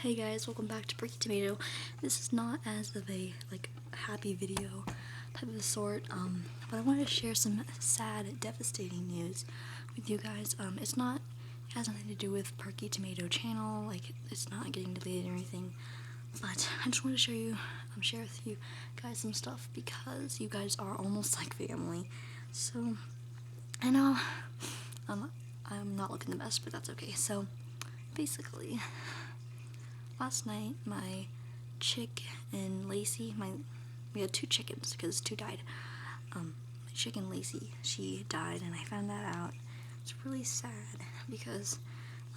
Hey guys, welcome back to PerkyTomato. This is not as of a happy video type of sort, but I wanted to share some sad, devastating news with you guys. It has nothing to do with PerkyTomato channel, it's not getting deleted or anything, but I just wanted to share with you guys some stuff because you guys are almost like family. So I know I'm not looking the best, but that's okay. So basically, last night, my chick and Lacey, we had two chickens because two died. My chicken Lacey, she died, and I found that out. It's really sad because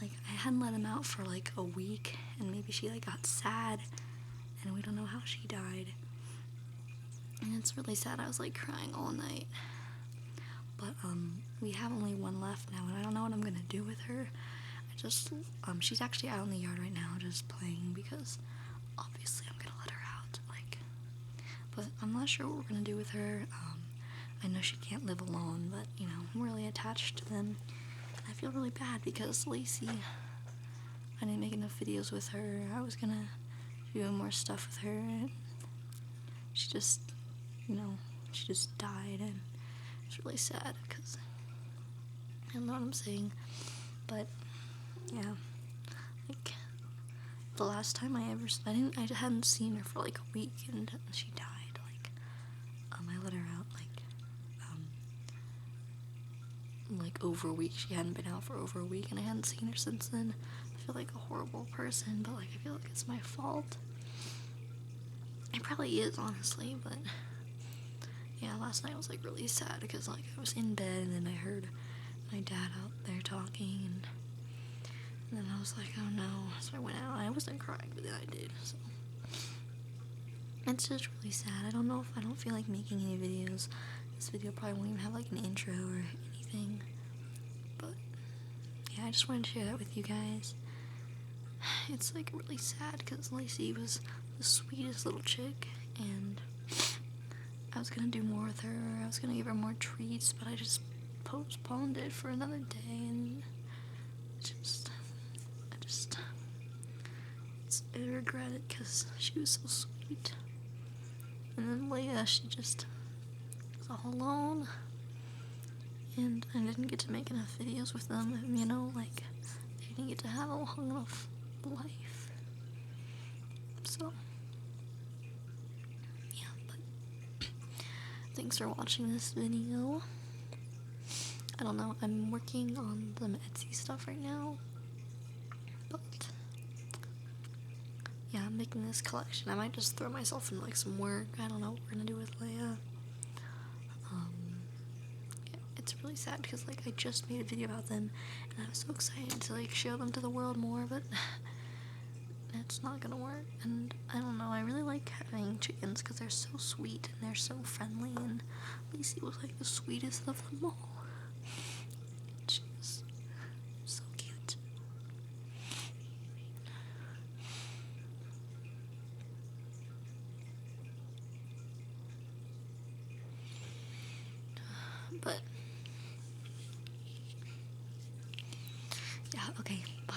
I hadn't let him out for a week, and maybe she got sad, and we don't know how she died. And it's really sad. I was crying all night. But we have only one left now, and I don't know what I'm gonna do with her. She's actually out in the yard right now just playing because obviously I'm gonna let her out, but I'm not sure what we're gonna do with her. I know she can't live alone, but I'm really attached to them. I feel really bad because Lacey, I didn't make enough videos with her. I was gonna do more stuff with her, and she just died, and it's really sad because I don't know what I'm saying, but yeah, the last time I hadn't seen her for a week, and she died. I let her out over a week. She hadn't been out for over a week, and I hadn't seen her since then. I feel like a horrible person, but I feel like it's my fault. It probably is, honestly, but yeah, last night was really sad because I was in bed, and then I heard my dad out there talking, and then I was like, oh no, so I went out. I wasn't crying, but then I did, so it's just really sad. I don't feel like making any videos. This video probably won't even have an intro or anything, but yeah, I just wanted to share that with you guys. It's really sad because Lacey was the sweetest little chick, and I was gonna do more with her. I was gonna give her more treats, but I just postponed it for another day, and I regret it because she was so sweet. And then Leia, she just was all alone, and I didn't get to make enough videos with them, they didn't get to have a long enough life. So yeah, but thanks for watching this video. I don't know, I'm working on some Etsy stuff right now, but yeah, I'm making this collection. I might just throw myself in some work. I don't know what we're gonna do with Leia. It's really sad because I just made a video about them, and I was so excited to show them to the world more, but it's not gonna work. And I don't know, I really like having chickens because they're so sweet and they're so friendly, and Lacey was the sweetest of them all. She was so cute. But yeah, okay, bye.